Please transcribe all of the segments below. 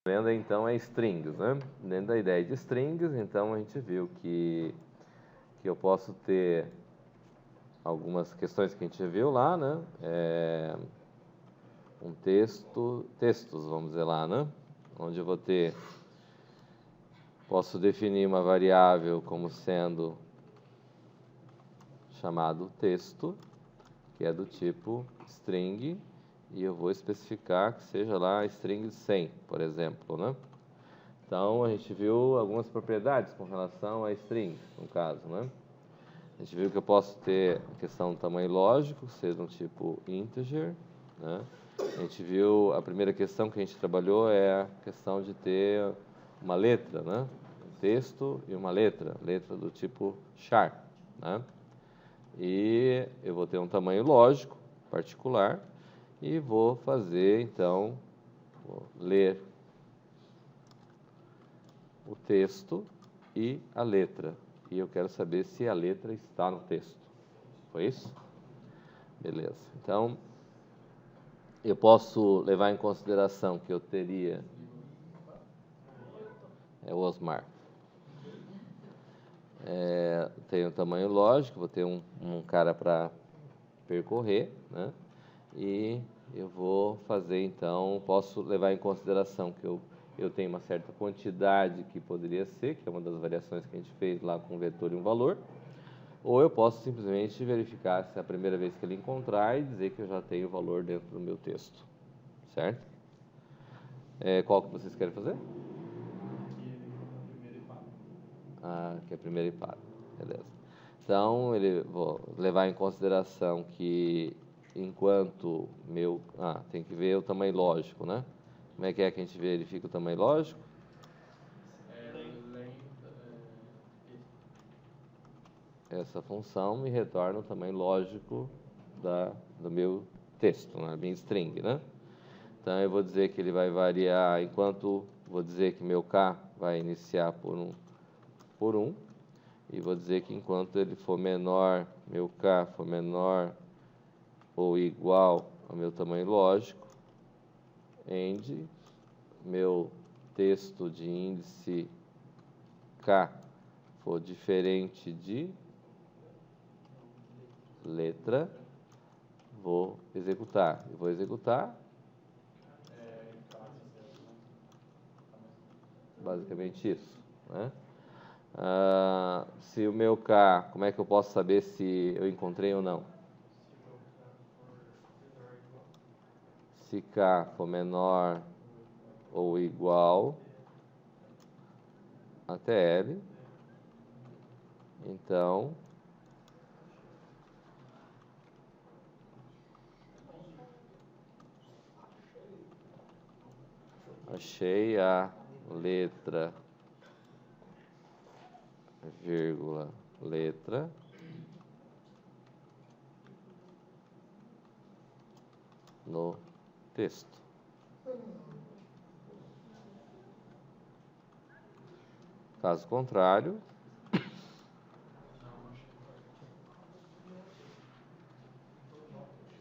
Vendo então é strings, né? Dentro da ideia de strings, então a gente viu que eu posso ter algumas questões que a gente já viu lá, né? Um textos, vamos dizer lá, né? Onde eu vou ter, posso definir uma variável como sendo chamado texto, que é do tipo string, e eu vou especificar que seja lá string 100, por exemplo, né? Então, a gente viu algumas propriedades com relação a strings, no caso, né? A gente viu que eu posso ter a questão do tamanho lógico, ser um tipo integer, né? A gente viu, a primeira questão que a gente trabalhou é a questão de ter uma letra, né? Um texto e uma letra do tipo char, né? E eu vou ter um tamanho lógico particular e vou fazer, então, vou ler o texto e a letra. E eu quero saber se a letra está no texto. Foi isso? Beleza. Então, eu posso levar em consideração que eu teria... É o Osmar. Tenho um tamanho lógico, vou ter um cara para percorrer, né? E eu vou fazer, então, posso levar em consideração que eu tenho uma certa quantidade que poderia ser, que é uma das variações que a gente fez lá com um vetor e um valor, ou eu posso simplesmente verificar se é a primeira vez que ele encontrar e dizer que eu já tenho o valor dentro do meu texto, certo? Qual que vocês querem fazer? Que é a primeira e para. Beleza. Então, vou levar em consideração que enquanto meu... tem que ver o tamanho lógico, né? Como é que a gente verifica o tamanho lógico? Essa função me retorna o tamanho lógico do meu texto, né? Minha string, né? Então, eu vou dizer que ele vai variar enquanto... Vou dizer que meu k vai iniciar por 1. E vou dizer que enquanto ele for menor, meu k for menor ou igual ao meu tamanho lógico, end, meu texto de índice k for diferente de letra, vou executar. Eu vou executar basicamente isso, né? Se o meu k, como é que eu posso saber se eu encontrei ou não? Se k for menor ou igual até L, então achei a letra, vírgula, letra no texto. Caso contrário,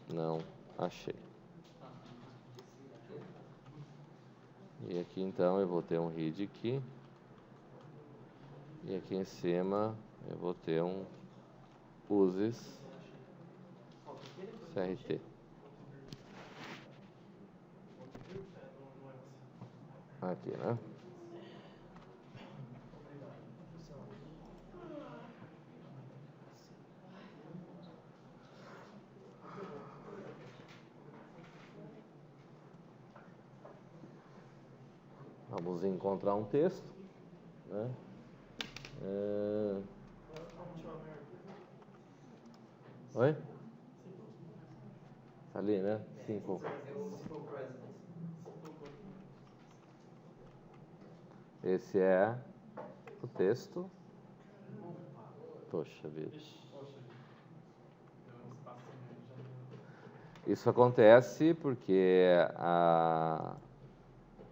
não achei. E aqui então eu vou ter um read aqui. E aqui em cima eu vou ter um uses CRT. Aqui, né? Vamos encontrar um texto, né? Oi? Ali, né? 5. Esse é o texto. Poxa vida. Isso acontece porque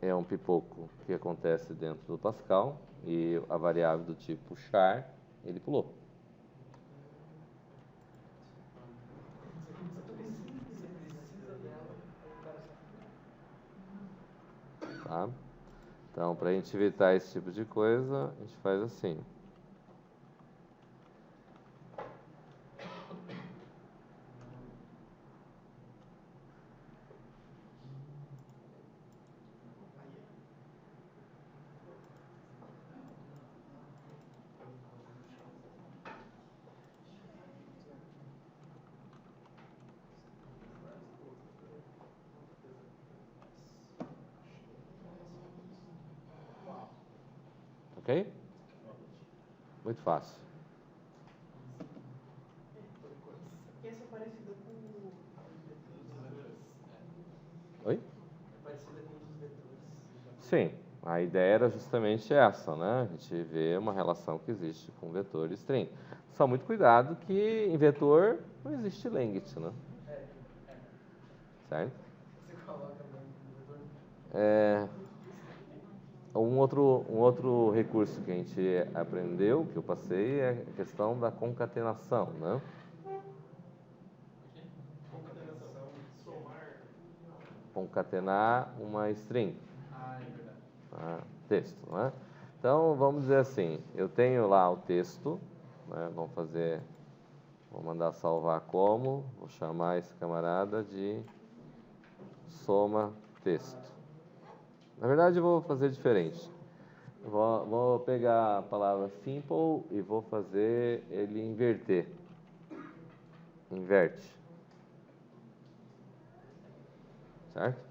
é um pipoco que acontece dentro do Pascal e a variável do tipo char, ele pulou. Tá? Então, para a gente evitar esse tipo de coisa, a gente faz assim. Ok? Muito fácil. Essa é parecida com os vetores. Oi? É parecida com os vetores. Sim, a ideia era justamente essa, né? A gente vê uma relação que existe com vetor e string. Só muito cuidado que em vetor não existe length, né? Certo? Você coloca no vetor. É, um outro recurso que a gente aprendeu, que eu passei, é a questão da concatenação, né? Concatenação, somar. Concatenar uma string, Ah, é verdade. texto, né? Então, vamos dizer assim, eu tenho lá o texto, né? Vou mandar salvar como, vou chamar esse camarada de soma texto. Na verdade, eu vou fazer diferente. Vou pegar a palavra simple e vou fazer ele inverter. Inverte. Certo?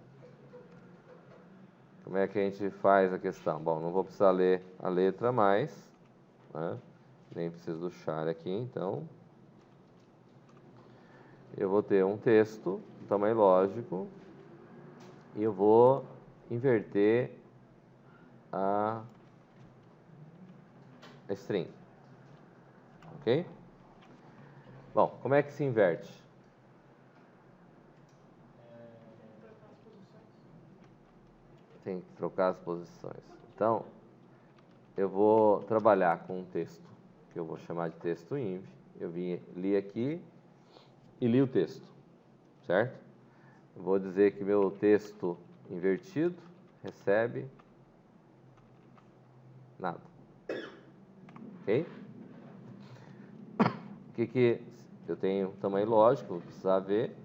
Como é que a gente faz a questão? Bom, não vou precisar ler a letra mais, né? Nem preciso do char aqui, então eu vou ter um texto, tamanho lógico, e eu vou inverter a string. Ok? Bom, como é que se inverte? Tem que trocar as posições. Então, eu vou trabalhar com um texto, que eu vou chamar de texto inv. Eu li aqui e li o texto, certo? Eu vou dizer que meu texto invertido recebe nada. Ok? O que eu tenho tamanho lógico, vou precisar ver,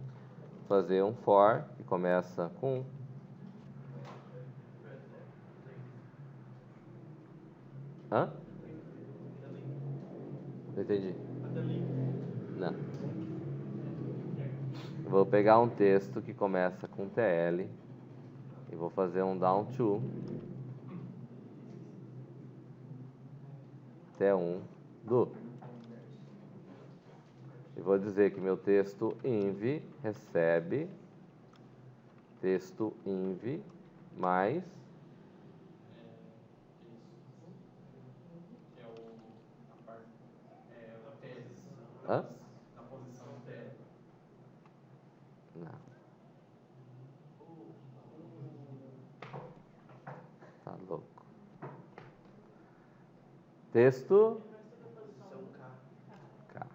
fazer um for que começa com hã? Não entendi. Não. Eu vou pegar um texto que começa com TL e vou fazer um down to T1 do. E vou dizer que meu texto inv recebe texto inv mais Que é o tese. hã? Na posição T. Não. Tá louco. Texto Posição K. K.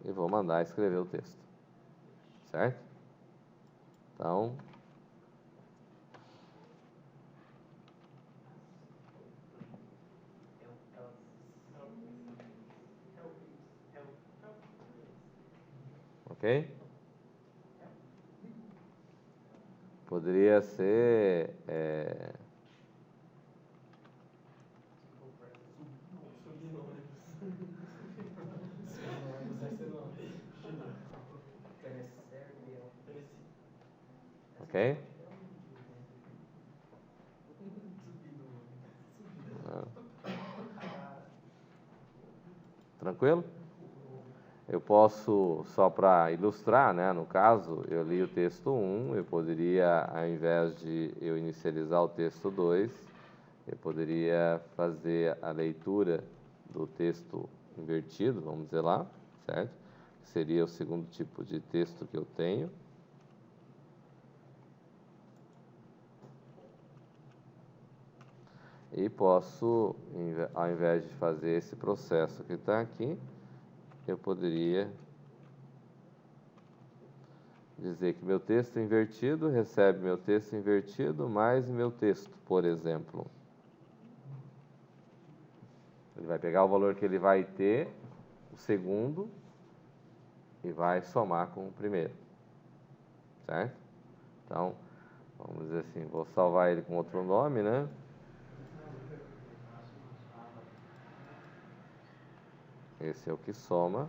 E vou mandar escrever o texto. Certo? Então, ok? Poderia ser Subnônimos. Subnônimos vai ser nome. Tenesserviel. ok? Tranquilo? Eu posso, só para ilustrar, né? No caso, eu li o texto 1, eu poderia, ao invés de eu inicializar o texto 2, eu poderia fazer a leitura do texto invertido, vamos dizer lá, certo? Seria o segundo tipo de texto que eu tenho. E posso, ao invés de fazer esse processo que está aqui, eu poderia dizer que meu texto invertido recebe meu texto invertido mais meu texto, por exemplo. Ele vai pegar o valor que ele vai ter, o segundo, e vai somar com o primeiro. Certo? Então, vamos dizer assim, vou salvar ele com outro nome, né? Esse é o que soma.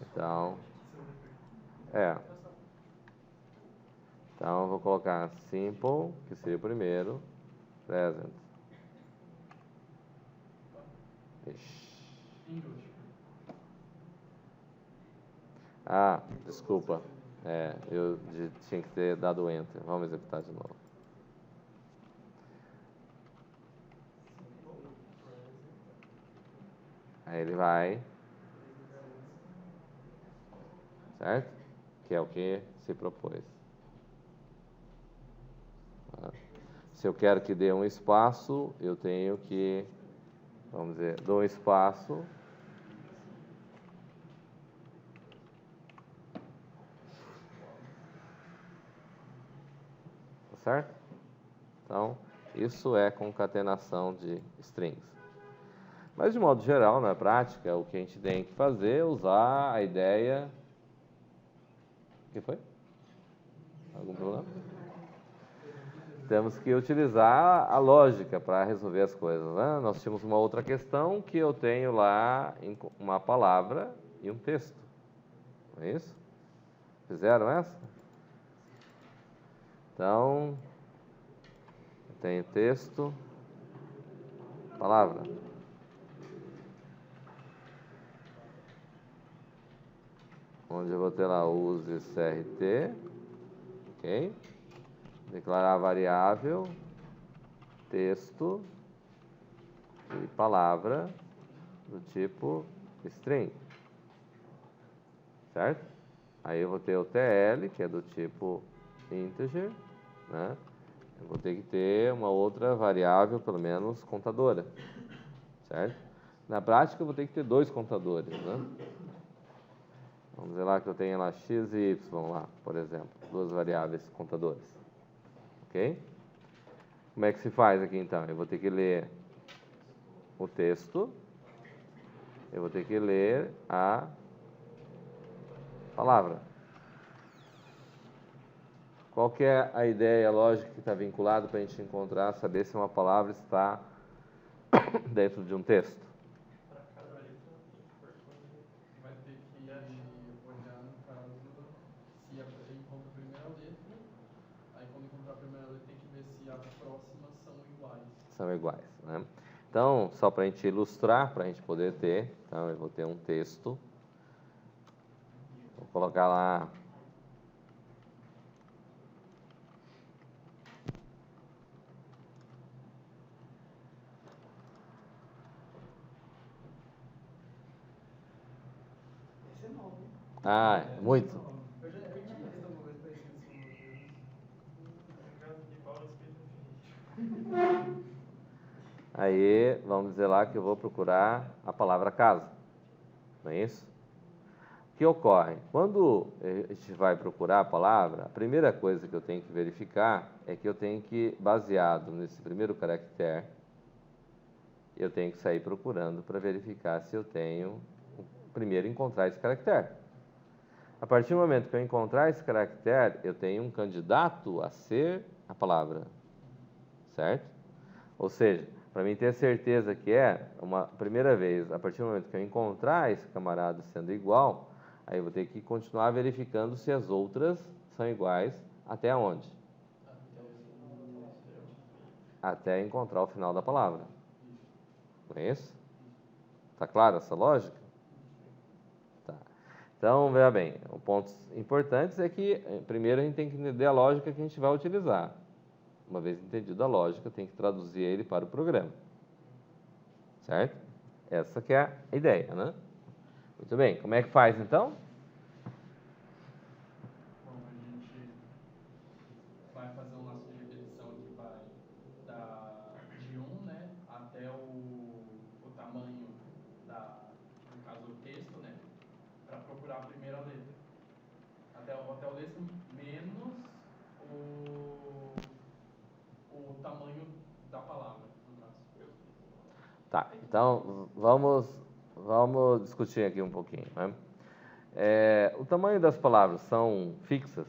Então, então eu vou colocar simple, que seria o primeiro, present. Ah, desculpa. Eu tinha que ter dado enter. Vamos executar de novo. Aí ele vai, certo? Que é o que se propôs. Se eu quero que dê um espaço, eu tenho que, vamos dizer, dou um espaço. Tá certo? Então, isso é concatenação de strings. Mas, de modo geral, na prática, o que a gente tem que fazer é usar a ideia... O que foi? Algum problema? Temos que utilizar a lógica para resolver as coisas, né? Nós tínhamos uma outra questão que eu tenho lá uma palavra e um texto. Não é isso? Fizeram essa? Então, eu tenho texto, palavra. Onde eu vou ter lá use CRT, ok? Declarar a variável, texto e palavra do tipo string, certo? Aí eu vou ter o TL, que é do tipo integer, né? Eu vou ter que ter uma outra variável, pelo menos contadora, certo? Na prática eu vou ter que ter dois contadores, né? Vamos ver lá que eu tenho lá x e y lá, por exemplo, duas variáveis contadoras, ok? Como é que se faz aqui então? Eu vou ter que ler o texto, eu vou ter que ler a palavra. Qual que é a ideia lógica que está vinculada para a gente encontrar, saber se uma palavra está dentro de um texto? Para cada letra, vai ter que ir olhar, no caso, se encontra a primeira letra. Aí, quando encontrar a primeira letra, tem que ver se as próximas são iguais. São iguais, né? Então, só para a gente ilustrar, para a gente poder ter, então eu vou ter um texto, vou colocar lá Esse é novo, hein? muito. Eu tinha visto alguma coisa parecida assim uma vez. No caso de Paulo, escrito infinito. Aí, vamos dizer lá que eu vou procurar a palavra casa, não é isso? O que ocorre? Quando a gente vai procurar a palavra, a primeira coisa que eu tenho que verificar é que eu tenho que, baseado nesse primeiro caractere, eu tenho que sair procurando para verificar se eu tenho, primeiro, encontrar esse caractere. A partir do momento que eu encontrar esse caractere, eu tenho um candidato a ser a palavra, certo? Ou seja, para mim ter certeza que é uma primeira vez, a partir do momento que eu encontrar esse camarada sendo igual, aí eu vou ter que continuar verificando se as outras são iguais até onde? Até encontrar o final da palavra. Não é isso? Está claro essa lógica? Tá. Então, veja bem, pontos importantes é que, primeiro, a gente tem que entender a lógica que a gente vai utilizar. Uma vez entendido a lógica, tem que traduzir ele para o programa. Certo? Essa que é a ideia, né? Muito bem, como é que faz então? Bom, a gente vai fazer um laço de repetição que vai de 1, né, até o tamanho no caso, até o texto menos o tamanho da palavra, no caso. Tá, então vamos discutir aqui um pouquinho, né? O tamanho das palavras são fixas?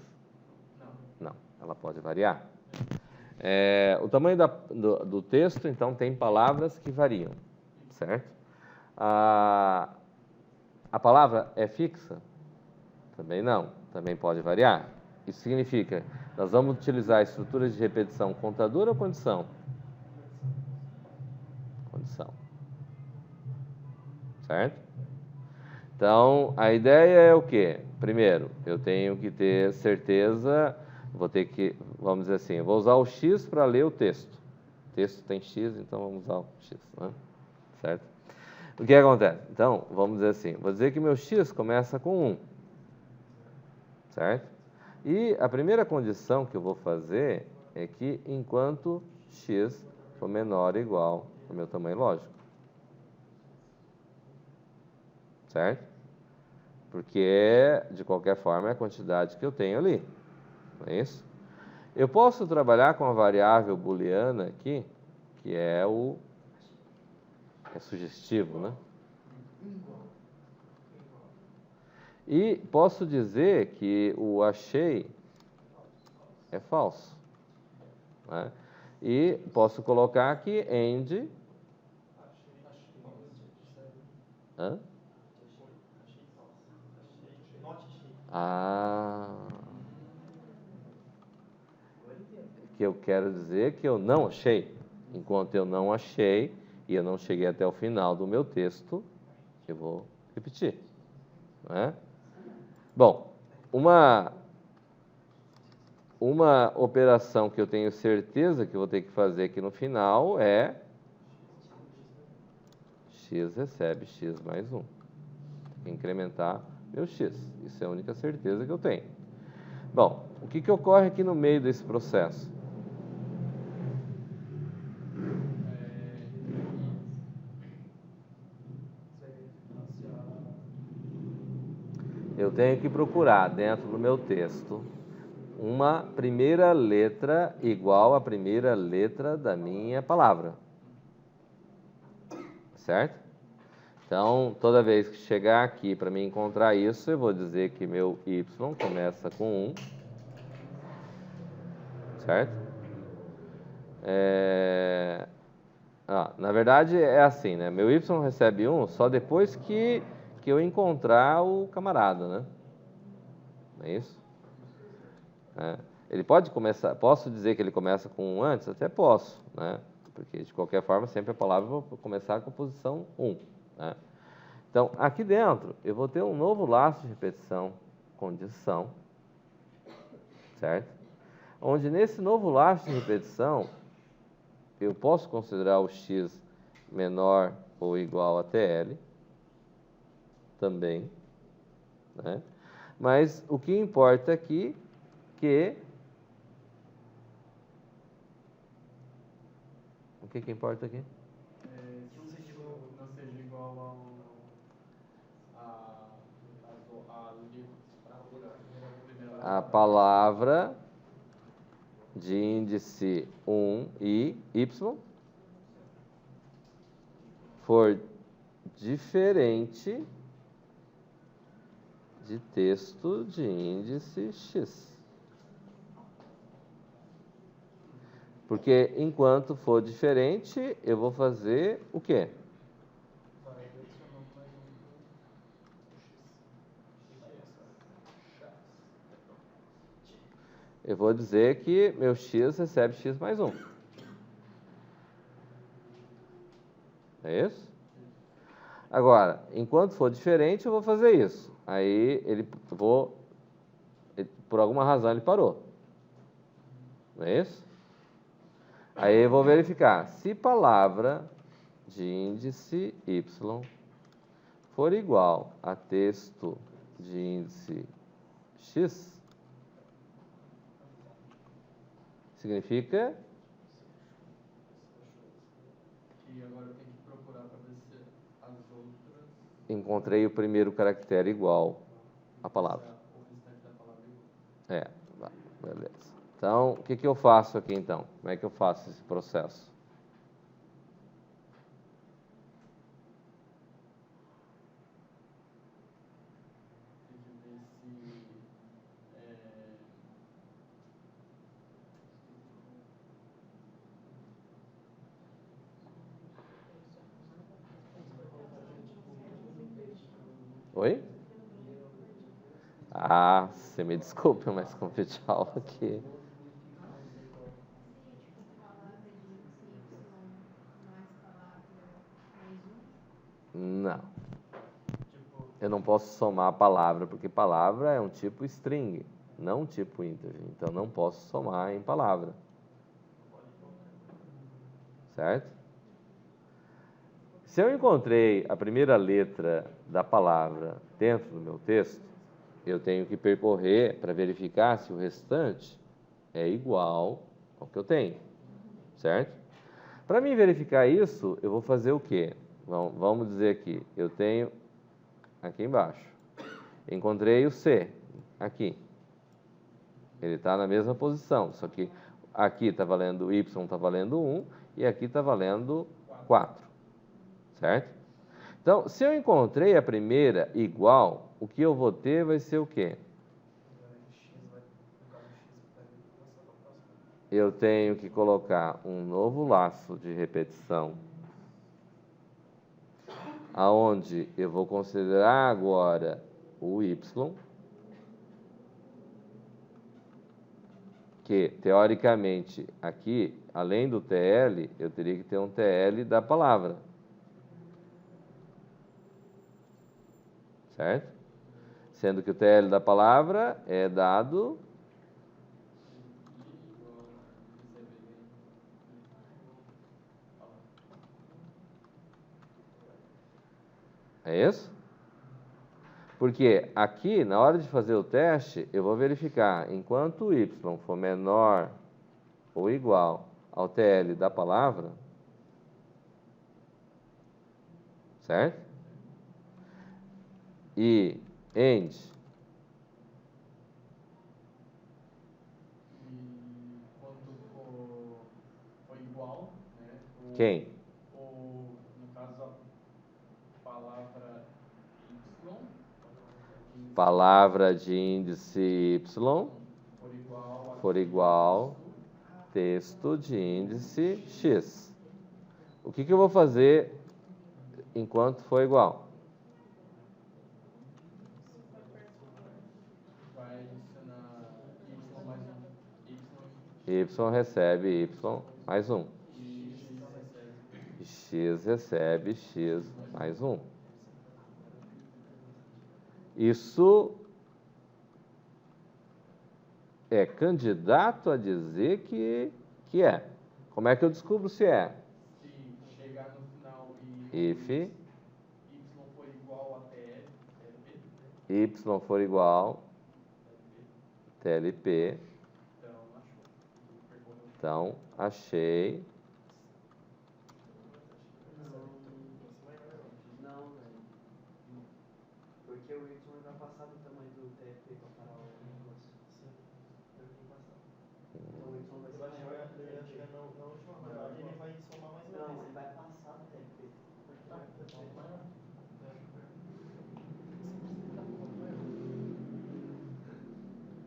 Não. Não, ela pode variar. O tamanho do texto, então, tem palavras que variam, certo? A palavra é fixa? Também não, também pode variar. Isso significa, nós vamos utilizar estruturas de repetição contadora ou condição? Condição. Certo? Então, a ideia é o quê? Primeiro, eu tenho que ter certeza, vamos dizer assim, eu vou usar o X para ler o texto. O texto tem X, então vamos usar o X, né? Certo? O que acontece? Então, vamos dizer assim, vou dizer que meu X começa com 1, certo? E a primeira condição que eu vou fazer é que enquanto X for menor ou igual ao meu tamanho lógico. Certo? Porque, de qualquer forma, é a quantidade que eu tenho ali. Não é isso? Eu posso trabalhar com a variável booleana aqui, que é sugestivo, né? E posso dizer que o achei é falso. Né? E posso colocar aqui end. Hã? Que eu quero dizer que eu não achei. Enquanto eu não achei e eu não cheguei até o final do meu texto, eu vou repetir. Né? Bom, uma operação que eu tenho certeza que eu vou ter que fazer aqui no final é x recebe x mais 1. Tem que incrementar meu x. Isso é a única certeza que eu tenho. Bom, o que ocorre aqui no meio desse processo? Eu tenho que procurar dentro do meu texto uma primeira letra igual à primeira letra da minha palavra. Certo? Então, toda vez que chegar aqui para me encontrar isso, eu vou dizer que meu y começa com 1. Certo? Na verdade, é assim, né? Meu y recebe 1 só depois que eu encontrar o camarada, né? Não é isso? Ele pode começar, posso dizer que ele começa com 1 antes? Até posso, né? Porque, de qualquer forma, sempre a palavra vai começar com a posição 1, né? Então, aqui dentro, eu vou ter um novo laço de repetição, condição, certo? Onde, nesse novo laço de repetição, eu posso considerar o x menor ou igual a TL, também, né? Mas o que importa aqui o que importa aqui? Que não seja igual a palavra de índice 1 e y for diferente de texto de índice x. Porque enquanto for diferente, eu vou fazer o quê? Eu vou dizer que meu x recebe x mais 1. É isso? Agora, enquanto for diferente, eu vou fazer isso. Aí, por alguma razão, ele parou. Não é isso? Aí, eu vou verificar. Se palavra de índice y for igual a texto de índice x, significa que agora eu tenho que procurar para ver se as outras... encontrei o primeiro caractere igual à palavra. O restante da palavra Beleza. Então, o que eu faço aqui, então? Como é que eu faço esse processo? Tem que ver Oi? Ah, você me desculpe, mas confidencial aqui. Não. Eu não posso somar a palavra, porque palavra é um tipo string, não um tipo integer. Então, não posso somar em palavra. Certo? Se eu encontrei a primeira letra da palavra dentro do meu texto, eu tenho que percorrer para verificar se o restante é igual ao que eu tenho. Certo? Para mim verificar isso, eu vou fazer o quê? Vamos dizer aqui, eu tenho aqui embaixo, encontrei o C, aqui. Ele está na mesma posição, só que aqui está valendo Y, está valendo 1, e aqui está valendo 4. Certo? Então, se eu encontrei a primeira igual, o que eu vou ter vai ser o quê? Eu tenho que colocar um novo laço de repetição, aonde eu vou considerar agora o Y, que teoricamente aqui, além do TL, eu teria que ter um TL da palavra. Certo? Sendo que o TL da palavra é dado é isso? Porque aqui, na hora de fazer o teste, eu vou verificar, enquanto o Y for menor ou igual ao TL da palavra, certo? E end, e quando for igual, né? quem? No caso, a palavra Y, Palavra de índice Y for igual texto de índice X. O que eu vou fazer enquanto for igual? vai adicionar Y mais 1. Y recebe Y mais 1. E X recebe X mais 1. Isso é candidato a dizer que é. Como é que eu descubro se é? se chegar no final If Y for igual a TLP, Y for igual TLP, então achei. Não, velho. Porque o Y vai passar do tamanho do TLP para parar o negócio. Sim. Vai passar. Então o Y vai ser maior. Ele vai chegar na última rodada e ele vai somar mais uma vez. Não, ele vai passar do TLP. Tá, maior.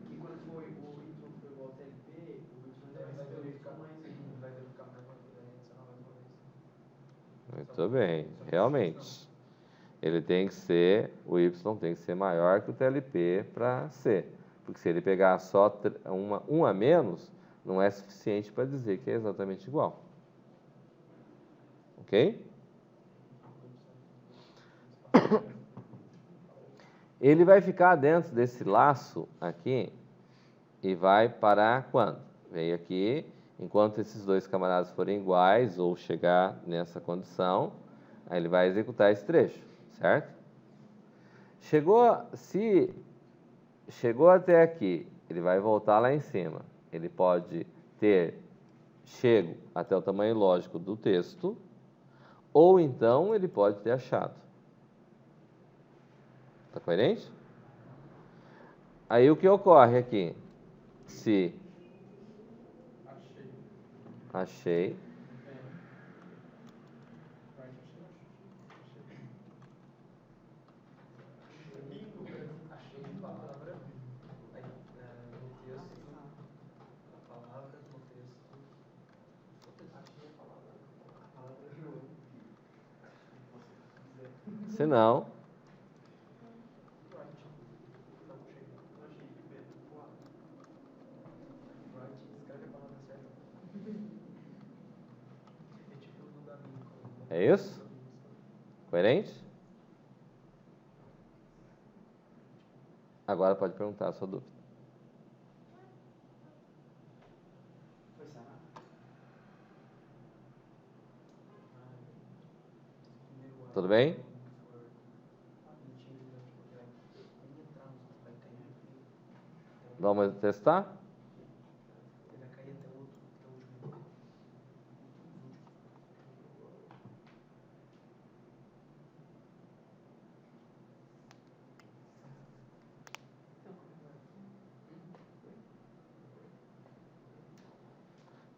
Que quando for o Y for igual ao TLP, o Y ainda vai ser o Y mais um. Vai verificar mais uma vez, vai adicionar mais uma vez. Muito bem, realmente. Ele tem que ser, o Y tem que ser maior que o TLP para ser. Porque se ele pegar só um a menos, não é suficiente para dizer que é exatamente igual. Ok? Ele vai ficar dentro desse laço aqui e vai parar quando? Veio aqui, enquanto esses dois camaradas forem iguais ou chegar nessa condição, aí ele vai executar esse trecho, certo? Se chegou até aqui, ele vai voltar lá em cima. Ele pode ter chego até o tamanho lógico do texto, ou então ele pode ter achado. Está coerente? Aí o que ocorre aqui? Se Achei. achei. Bem. Right, achei. Bingo, velho. Achei palavra. Aí, no texto, a palavra no texto. Achei a palavra. A palavra João. Se não, Right. Não, achei. Eu achei que Pedro voava. Right, escreve a palavra certa. É tipo do da mim. é isso? Coerente? Agora pode perguntar a sua dúvida. Foi Sarah? Tudo bem? Vamos testar? Ele vai cair até o último.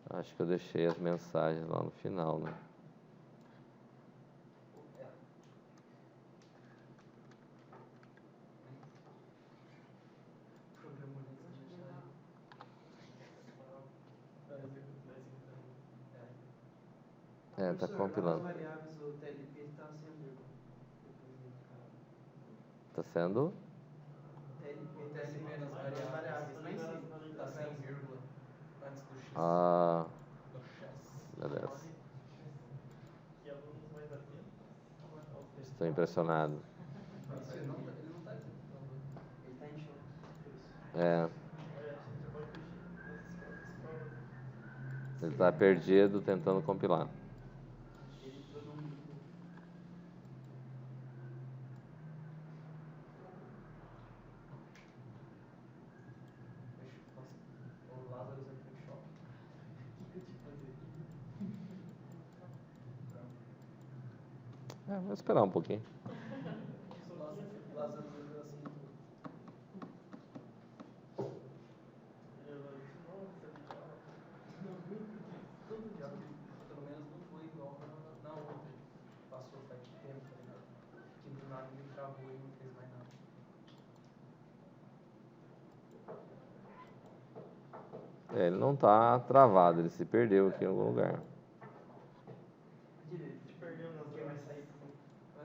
Acho que eu deixei as mensagens lá no final, né? É, tá compilando. As variáveis do TLP está sem a vírgula. Depois ele fica. Tá sendo? TLP Tá sem nas variáveis. lá em cima. Tá sem vírgula antes do X. Ah, No chess. beleza. Que alunos mais atentos. Estou impressionado. Ele não tá executando. Ele está em choque. Por isso. É, Olha, você pode mexer nessas provas. ele tá perdido tentando compilar. Ele entrou num limbo. Nossa, o Lázaro entrou em choque. O que eu tinha que fazer aqui? É, vou esperar um pouquinho. O Lázaro entrou assim. Todo dia, pelo menos não foi igual na outra. Passou faz tempo, tá ligado? Que do nada ele travou e não fez mais nada. É, ele não tá travado, ele se perdeu aqui em algum lugar. Direito. Te perdeu nas quem vai sair também. É?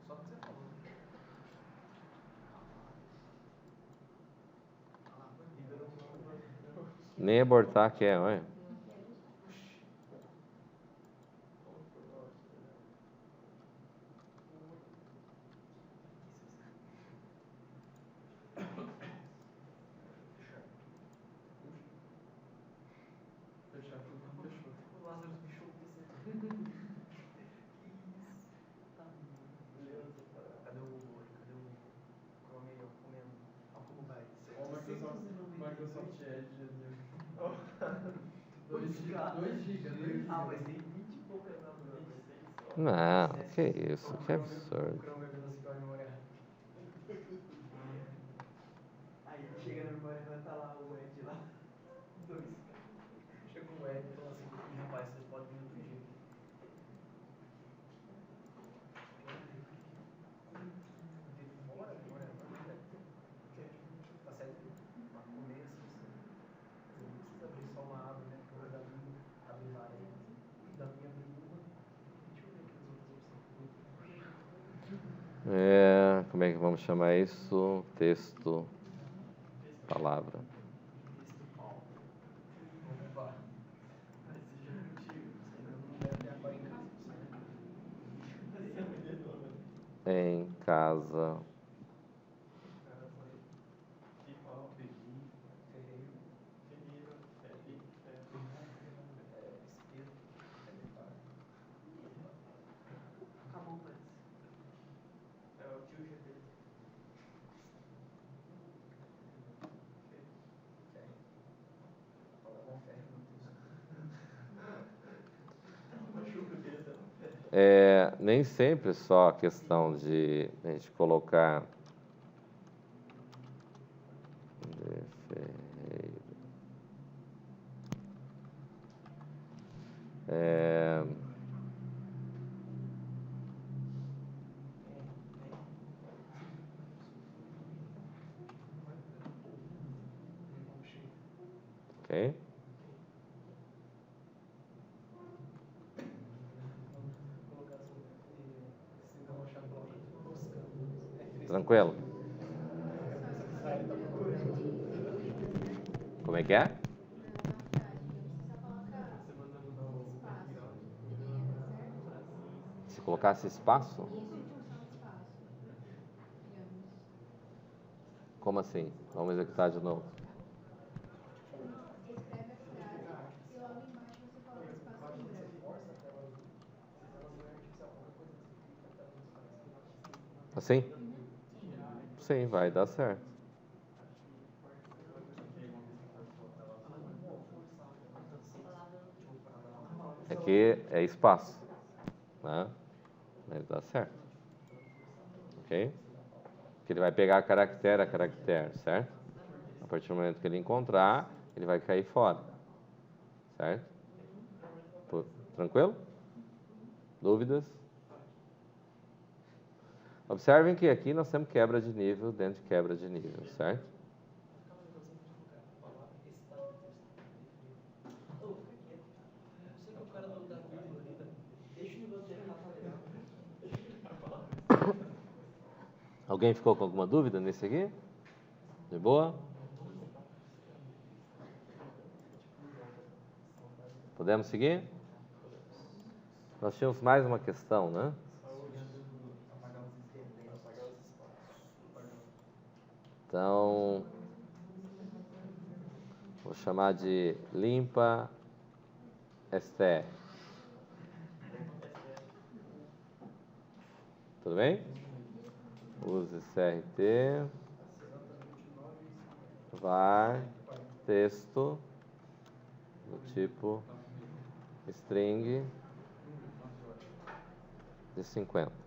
Só que você falou. Nem abortar quer, olha. Fechar tudo, não fechou. O Lázaro bichou o PC. Que isso? Tá Beleza, para. Cadê o Google aí? Cadê o Chrome aí, ó? Comendo. Olha como vai. Ó, o Microsoft Edge ali. 2 Putz, GB. cara. 2 GB. Ah, mas tem 20 e poucas na 26 só. Não, que isso, que absurdo. O Chrome é velocidade de memória. Aí chega na memória vai estar lá o Ed lá. 2. Chegou o Ed e falou assim: rapaz, vocês podem vir outro dia. Demora, né? Tá certo? Pra comer assim, você não precisa abrir só uma aba, né? Porque o da minha abre várias. Da minha abre uma. Deixa eu ver aqui as outras opções. É, como é que vamos chamar isso? Texto, palavra. Opa. Esse já é antigo. Não deve ter agora em casa, você, né? Esse é muito novo. Em casa. O cara foi Pipau, Peguim, Ferreiro. Ferreira, Felipe, Espeto. Acabou, parece. É o tio GP. Machuca o dedo, É, nem sempre só a questão de a gente colocar Ferreira. Ok? Tranquilo? Como é que é? Se colocasse espaço? Como assim? Vamos executar de novo. Escreve a frase e logo embaixo você coloca espaço em branco. Assim? Sim, vai dar certo. É que é espaço, né? Mas dá certo. Ok? Porque ele vai pegar caractere a caractere, certo? A partir do momento que ele encontrar, ele vai cair fora. Certo? Tranquilo? Dúvidas? Observem que aqui nós temos quebra de nível dentro de quebra de nível, certo? Alguém ficou com alguma dúvida nesse aqui? De boa? Podemos seguir? Nós tínhamos mais uma questão, né? Então, vou chamar de limpa STR. Tudo bem? Use CRT, var, texto, do tipo string de 50.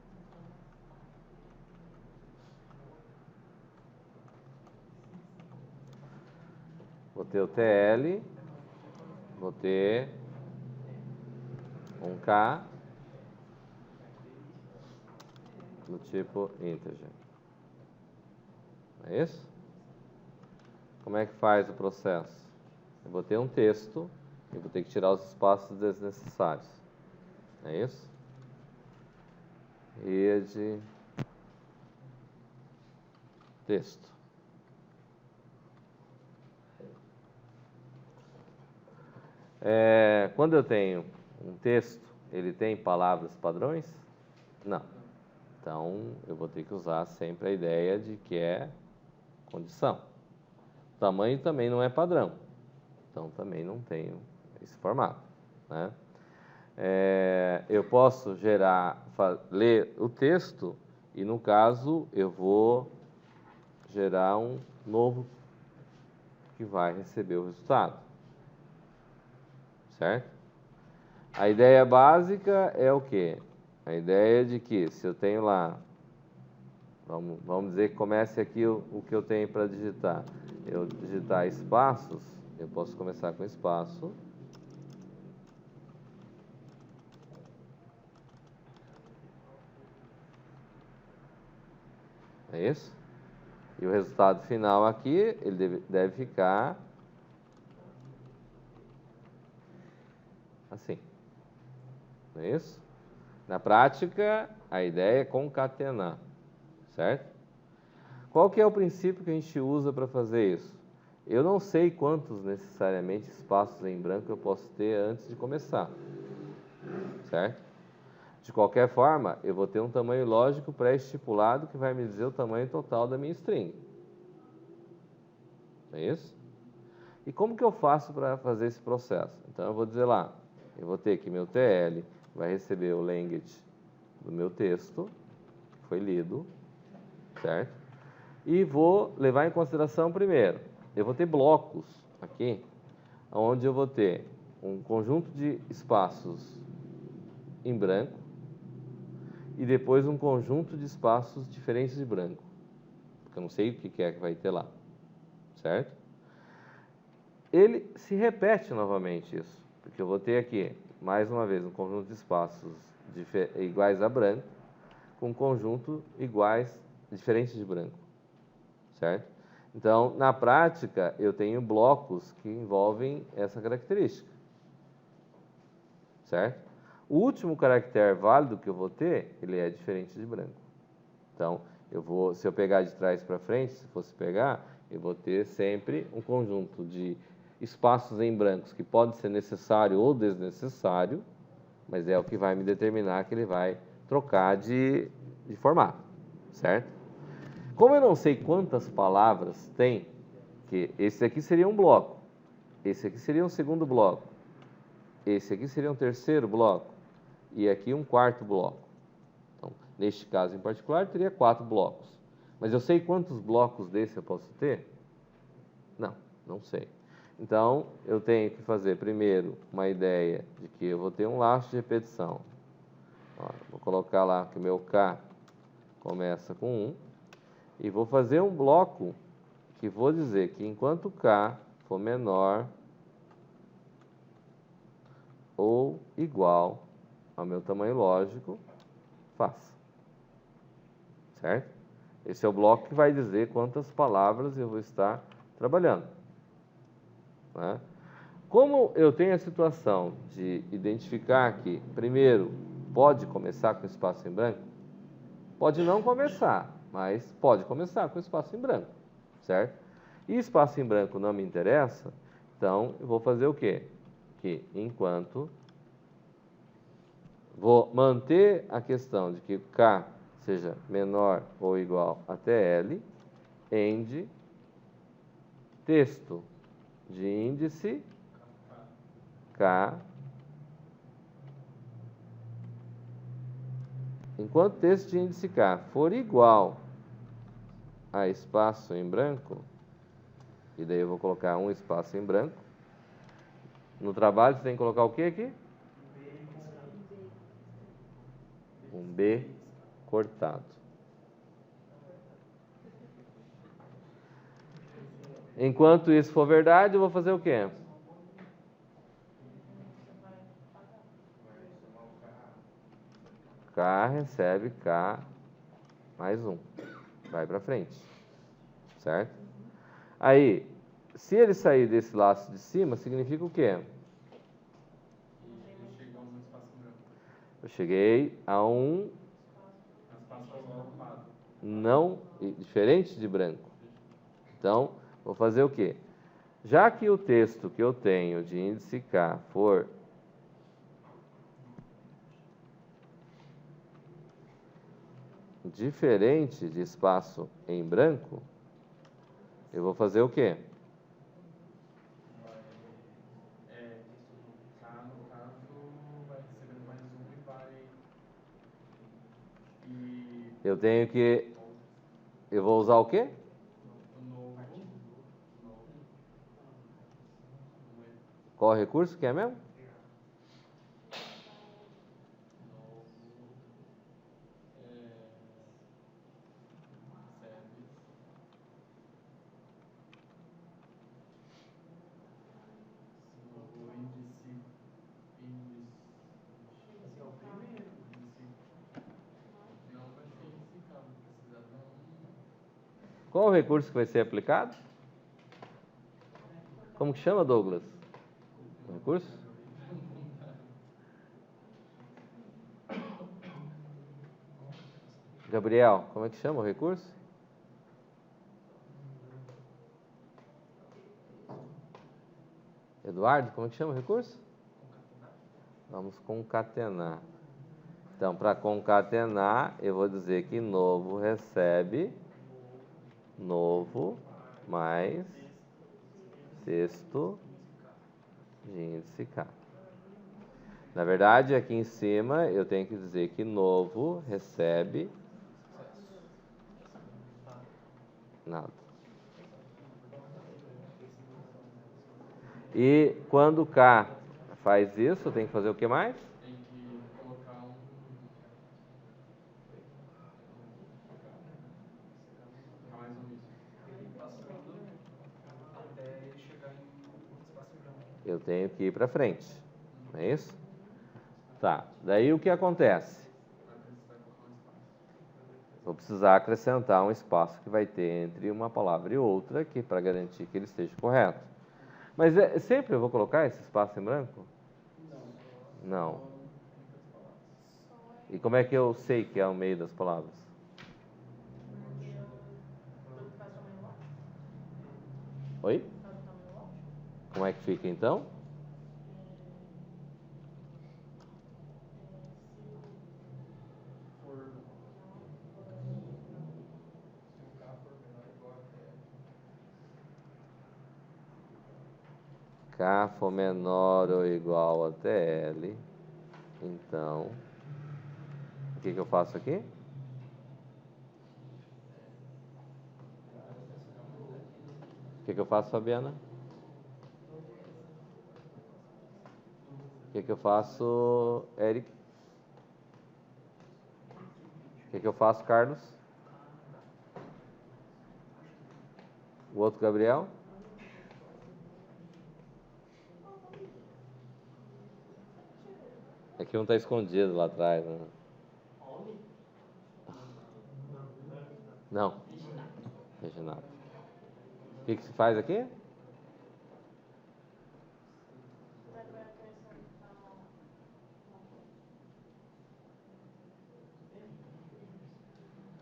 Vou ter o TL, vou ter um K do tipo integer. É isso? Como é que faz o processo? Eu vou ter um texto e vou ter que tirar os espaços desnecessários. É isso? Rede texto. Quando eu tenho um texto, ele tem palavras padrões? Não. Então, eu vou ter que usar sempre a ideia de que é condição. O tamanho também não é padrão. Então, também não tenho esse formato, né? Eu posso ler o texto e, no caso, eu vou gerar um novo que vai receber o resultado. Certo? A ideia básica é o quê? A ideia de que se eu tenho lá, vamos dizer que comece aqui o que eu tenho para digitar. Eu digitar espaços, eu posso começar com espaço. É isso? E o resultado final aqui, ele deve ficar assim. Não é isso? Na prática, a ideia é concatenar, certo? Qual que é o princípio que a gente usa para fazer isso? Eu não sei quantos necessariamente espaços em branco eu posso ter antes de começar, certo? De qualquer forma, eu vou ter um tamanho lógico pré-estipulado que vai me dizer o tamanho total da minha string. É isso? E como que eu faço para fazer esse processo? Então, eu vou dizer lá, eu vou ter que meu TL vai receber o language do meu texto, que foi lido, certo? E vou levar em consideração primeiro, eu vou ter blocos aqui, onde eu vou ter um conjunto de espaços em branco e depois um conjunto de espaços diferentes de branco, porque eu não sei o que é que vai ter lá, certo? ele se repete novamente isso, porque eu vou ter aqui, mais uma vez, um conjunto de espaços iguais a branco, com um conjunto diferentes de branco, certo? Então, na prática, eu tenho blocos que envolvem essa característica, certo? O último caractere válido que eu vou ter, ele é diferente de branco. Então, se eu pegar de trás para frente, se fosse pegar, eu vou ter sempre um conjunto de espaços em brancos que pode ser necessário ou desnecessário, mas é o que vai me determinar que ele vai trocar de formato, certo? Como eu não sei quantas palavras tem, que esse aqui seria um bloco, esse aqui seria um segundo bloco, esse aqui seria um terceiro bloco e aqui um quarto bloco. Então, neste caso em particular, teria 4 blocos. Mas eu sei quantos blocos desse eu posso ter? Não, não sei. Então, eu tenho que fazer primeiro uma ideia de que eu vou ter um laço de repetição. Ó, vou colocar lá que o meu K começa com 1. E vou fazer um bloco que vou dizer que enquanto K for menor ou igual ao meu tamanho lógico, faça. Certo? Esse é o bloco que vai dizer quantas palavras eu vou estar trabalhando. Né? Como eu tenho a situação de identificar que, primeiro, pode começar com espaço em branco, pode não começar, mas pode começar com espaço em branco, certo? E espaço em branco não me interessa, então eu vou fazer o quê? Que enquanto vou manter a questão de que K seja menor ou igual até L, end texto de índice K. Enquanto texto de índice K for igual a espaço em branco, e daí eu vou colocar um espaço em branco, no trabalho você tem que colocar o que aqui? Um B cortado. Enquanto isso for verdade, eu vou fazer o quê? K recebe K mais 1. Vai para frente. Certo? Aí, se ele sair desse laço de cima, significa o quê? Eu cheguei a um não diferente de branco. Então, vou fazer o quê? Já que o texto que eu tenho de índice K for diferente de espaço em branco, eu vou fazer o quê? K, no caso, vai recebendo mais um e vai... Eu tenho que... Eu vou usar o quê? Qual o recurso que é mesmo? Qual o recurso que vai ser aplicado? Como que chama, Douglas? O recurso? Gabriel, como é que chama o recurso? Eduardo, como é que chama o recurso? Vamos concatenar. Então, para concatenar, eu vou dizer que novo recebe novo mais texto de índice K. Na verdade, aqui em cima, eu tenho que dizer que novo recebe nada. E quando K faz isso, tem que fazer o que mais? Tem que colocar um... colocar mais um isso. Ele passando até ele chegar em eu tenho que ir para frente. Não é isso? Tá. Daí o que acontece? Vou precisar acrescentar um espaço que vai ter entre uma palavra e outra aqui para garantir que ele esteja correto. Mas sempre eu vou colocar esse espaço em branco? Não. E como é que eu sei que é o meio das palavras? Oi? Como é que fica então? K for menor ou igual a TL. Então, o que eu faço aqui? O que eu faço, Fabiana? O que eu faço, Eric? O que eu faço, Carlos? O outro, Gabriel? É que um está escondido lá atrás, né? Não. Reginato. O que se faz aqui?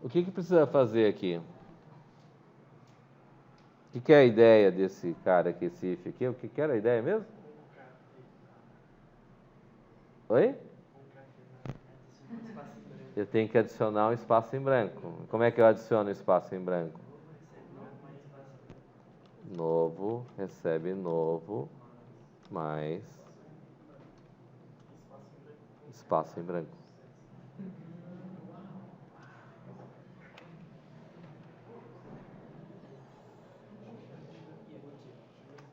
O que precisa fazer aqui? O que é a ideia desse cara aqui, esse if aqui? O que era a ideia mesmo? Oi? Eu tenho que adicionar um espaço em branco. Como é que eu adiciono espaço em branco? Novo, recebe novo, mais espaço em branco.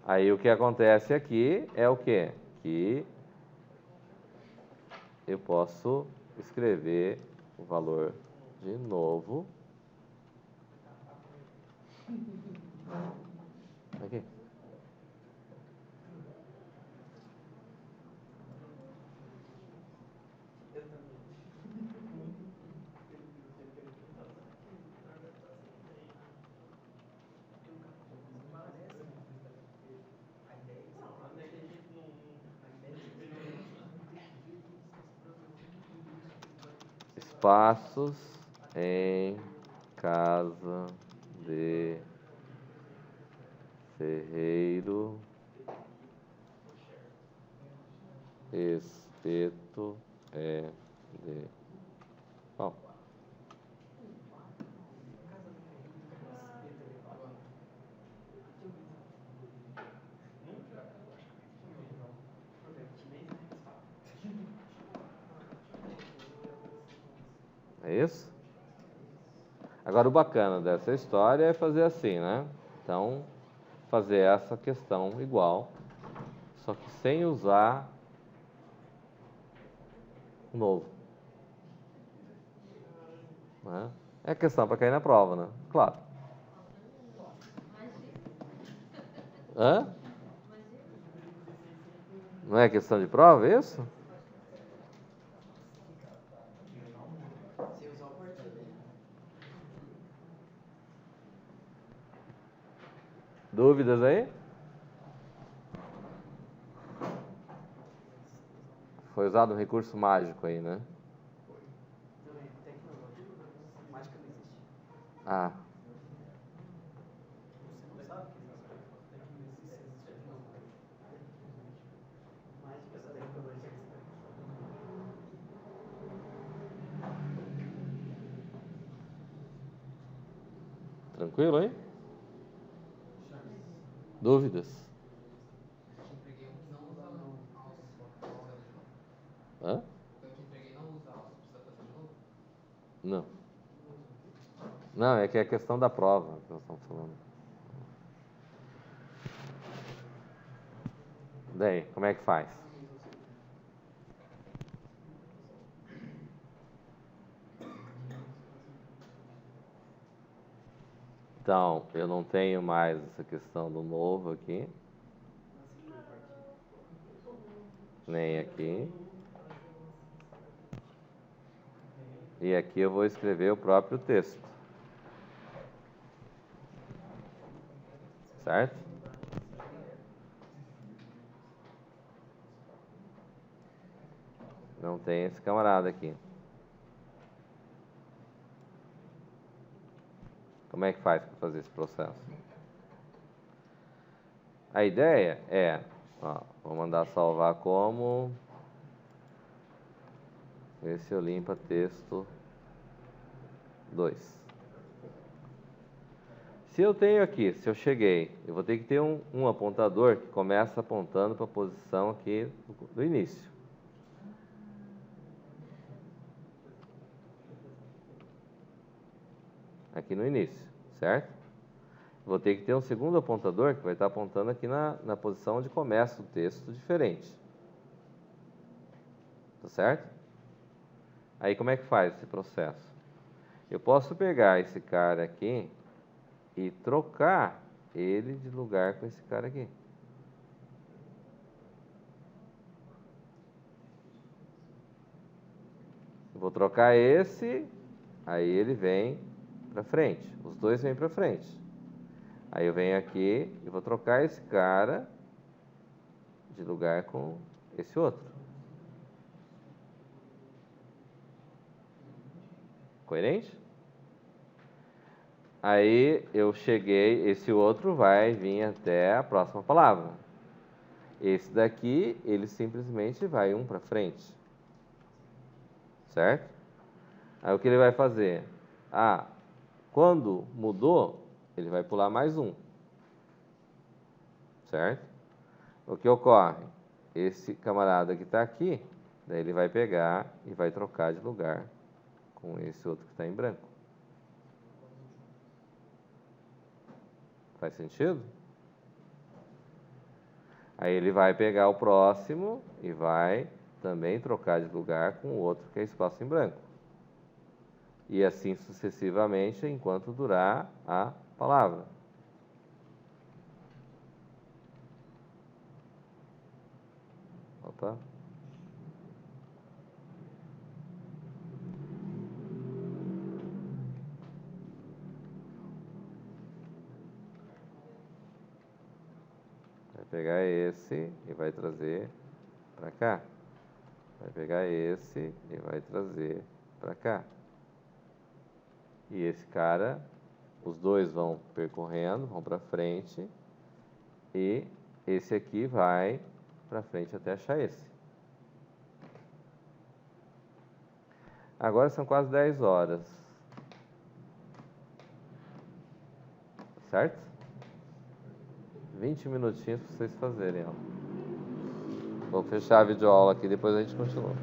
Aí o que acontece aqui é o quê? Que eu posso escrever o valor de novo. Aqui. Passos em casa de ferreiro, espeto é de pau. É isso? Agora, o bacana dessa história é fazer assim, né? Então, fazer essa questão igual, só que sem usar o novo. Né? É questão para cair na prova, né? Claro. Hã? Não é questão de prova, é isso? Dúvidas aí? Foi usado um recurso mágico aí, né? Também, tecnológico. Mágica não existe. Ah. Você não sabe que existe tecnologia. Mágica essa tecnologia. Tranquilo aí? Dúvidas? Eu te entreguei um que não usa alça. Precisa fazer de novo? Hã? Eu te entreguei não usa alça. Precisa fazer de novo? Não. Não, é que é a questão da prova que nós estamos falando. Daí, como é que faz? Então, eu não tenho mais essa questão do novo aqui. nem aqui. E aqui eu vou escrever o próprio texto. Certo? Não tem esse camarada aqui. Como é que faz para fazer esse processo? A ideia é, ó, vou mandar salvar como, ver se eu limpa texto 2. Se eu tenho aqui, se eu cheguei, eu vou ter que ter um apontador que começa apontando para a posição aqui do início. Aqui no início, certo? Vou ter que ter um segundo apontador que vai estar apontando aqui na posição onde começa o texto diferente. Tá certo? Aí como é que faz esse processo? Eu posso pegar esse cara aqui e trocar ele de lugar com esse cara aqui. Eu vou trocar esse, aí ele vem para frente. Os dois vêm para frente. Aí eu venho aqui e vou trocar esse cara de lugar com esse outro. Coerente? Aí eu cheguei, esse outro vai vir até a próxima palavra. Esse daqui, ele simplesmente vai um para frente. Certo? Aí o que ele vai fazer? Quando mudou, ele vai pular mais um. Certo? O que ocorre? Esse camarada que está aqui, daí ele vai pegar e vai trocar de lugar com esse outro que está em branco. Faz sentido? Aí ele vai pegar o próximo e vai também trocar de lugar com o outro que é espaço em branco. E assim sucessivamente enquanto durar a palavra. Opa. Vai pegar esse e vai trazer para cá. Vai pegar esse e vai trazer para cá. E esse cara, os dois vão percorrendo, vão para frente. E esse aqui vai para frente até achar esse. Agora são quase 10 horas. Certo? 20 minutinhos para vocês fazerem. Ó. Vou fechar a videoaula aqui, depois a gente continua.